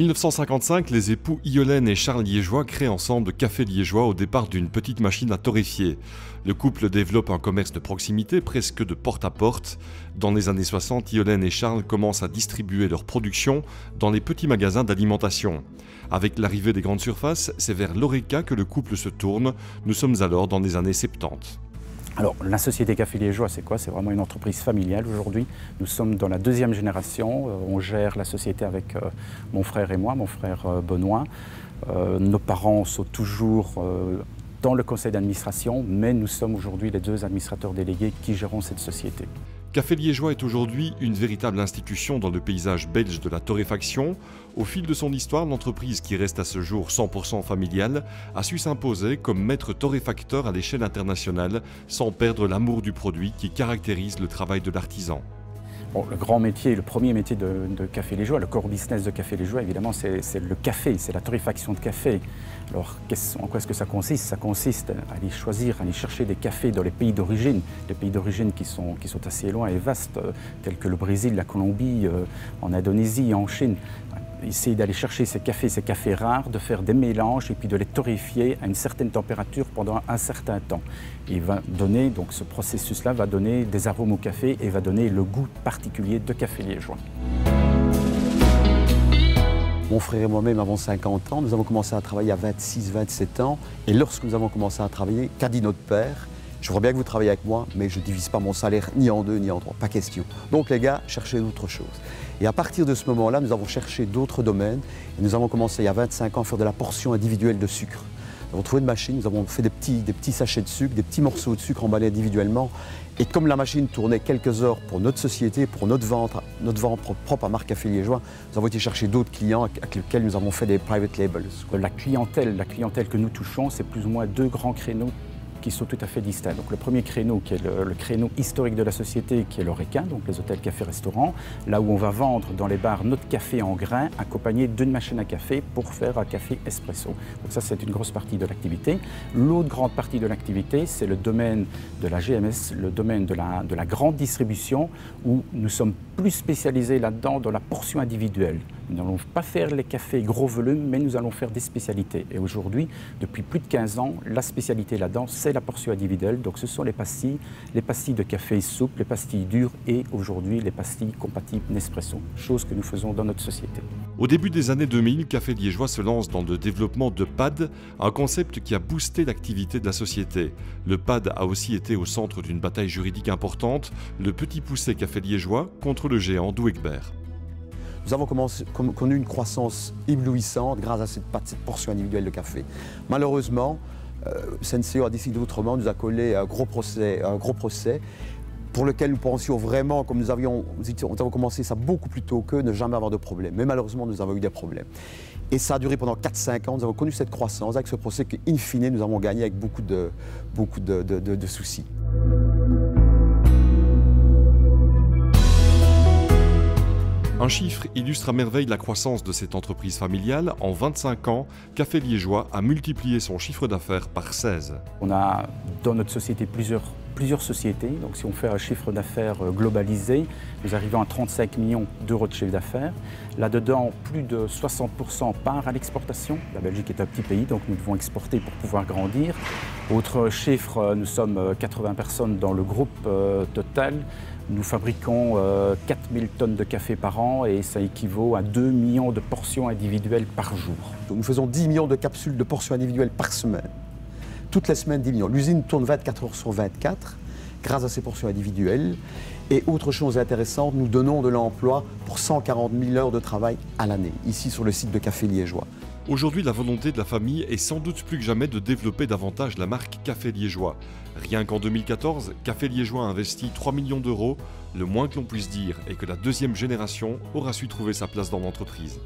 1955, les époux Iolaine et Charles Liégeois créent ensemble Café Liégeois au départ d'une petite machine à torréfier. Le couple développe un commerce de proximité, presque de porte à porte. Dans les années 60, Iolaine et Charles commencent à distribuer leur production dans les petits magasins d'alimentation. Avec l'arrivée des grandes surfaces, c'est vers l'Horeca que le couple se tourne. Nous sommes alors dans les années 70. Alors, la société Café Liégeois, c'est quoi? C'est vraiment une entreprise familiale aujourd'hui. Nous sommes dans la deuxième génération. On gère la société avec mon frère et moi, mon frère Benoît. Nos parents sont toujours dans le conseil d'administration, mais nous sommes aujourd'hui les deux administrateurs délégués qui gérons cette société. Café Liégeois est aujourd'hui une véritable institution dans le paysage belge de la torréfaction. Au fil de son histoire, l'entreprise, qui reste à ce jour 100% familiale, a su s'imposer comme maître torréfacteur à l'échelle internationale, sans perdre l'amour du produit qui caractérise le travail de l'artisan. Bon, le grand métier, le premier métier de Café Liégeois, le core business de Café Liégeois, évidemment, c'est le café, c'est la torréfaction de café. Alors, en quoi est-ce que ça consiste? Ça consiste à aller choisir, à aller chercher des cafés dans les pays d'origine qui sont assez loin et vastes, tels que le Brésil, la Colombie, en Indonésie, en Chine. Essayer d'aller chercher ces cafés rares, de faire des mélanges et puis de les torréfier à une certaine température pendant un certain temps. Et va donner, donc ce processus-là va donner des arômes au café et va donner le goût particulier de Café Liégeois. Mon frère et moi-même avons 50 ans, nous avons commencé à travailler à 26-27 ans. Et lorsque nous avons commencé à travailler, qu'a dit notre père? Je vois bien que vous travaillez avec moi, mais je ne divise pas mon salaire ni en deux ni en trois, pas question. Donc les gars, cherchez d'autres choses. Et à partir de ce moment-là, nous avons cherché d'autres domaines. Et nous avons commencé il y a 25 ans à faire de la portion individuelle de sucre. Nous avons trouvé une machine, nous avons fait des petits sachets de sucre, des petits morceaux de sucre emballés individuellement. Et comme la machine tournait quelques heures pour notre société, pour notre vente propre à marque Café Liégeois, nous avons été chercher d'autres clients avec lesquels nous avons fait des private labels. La clientèle que nous touchons, c'est plus ou moins deux grands créneaux qui sont tout à fait distincts. Donc le premier créneau, qui est le créneau historique de la société, qui est l'Horeca, donc les hôtels, cafés, restaurants, là où on va vendre dans les bars notre café en grains, accompagné d'une machine à café pour faire un café espresso. Donc ça, c'est une grosse partie de l'activité. L'autre grande partie de l'activité, c'est le domaine de la GMS, le domaine de la grande distribution, où nous sommes plus spécialisés là-dedans dans la portion individuelle. Nous n'allons pas faire les cafés gros volume, mais nous allons faire des spécialités. Et aujourd'hui, depuis plus de 15 ans, la spécialité là-dedans, c'est la portion individuelle. Donc ce sont les pastilles de café souple, les pastilles dures et aujourd'hui les pastilles compatibles Nespresso, chose que nous faisons dans notre société. Au début des années 2000, Café Liégeois se lance dans le développement de PAD, un concept qui a boosté l'activité de la société. Le PAD a aussi été au centre d'une bataille juridique importante, le petit poussé Café Liégeois contre le géant Douwegber. Nous avons connu une croissance éblouissante grâce à cette portion individuelle de café. Malheureusement, Senseo a décidé autrement, nous a collé un gros procès pour lequel nous pensions vraiment, comme nous avons commencé ça beaucoup plus tôt qu'eux, ne jamais avoir de problème. Mais malheureusement, nous avons eu des problèmes. Et ça a duré pendant 4-5 ans, nous avons connu cette croissance avec ce procès qu'in fine, nous avons gagné avec beaucoup de soucis. Un chiffre illustre à merveille la croissance de cette entreprise familiale. En 25 ans, Café Liégeois a multiplié son chiffre d'affaires par 16. On a dans notre société plusieurs sociétés. Donc si on fait un chiffre d'affaires globalisé, nous arrivons à 35 millions d'euros de chiffre d'affaires. Là-dedans, plus de 60% part à l'exportation. La Belgique est un petit pays, donc nous devons exporter pour pouvoir grandir. Autre chiffre, nous sommes 80 personnes dans le groupe total. Nous fabriquons 4000 tonnes de café par an et ça équivaut à 2 millions de portions individuelles par jour. Nous faisons 10 millions de capsules de portions individuelles par semaine. Toutes les semaines, 10 millions. L'usine tourne 24 heures sur 24 grâce à ces portions individuelles. Et autre chose intéressante, nous donnons de l'emploi pour 140 000 heures de travail à l'année, ici sur le site de Café Liégeois. Aujourd'hui, la volonté de la famille est sans doute plus que jamais de développer davantage la marque Café Liégeois. Rien qu'en 2014, Café Liégeois a investi 3 millions d'euros. Le moins que l'on puisse dire est que la deuxième génération aura su trouver sa place dans l'entreprise.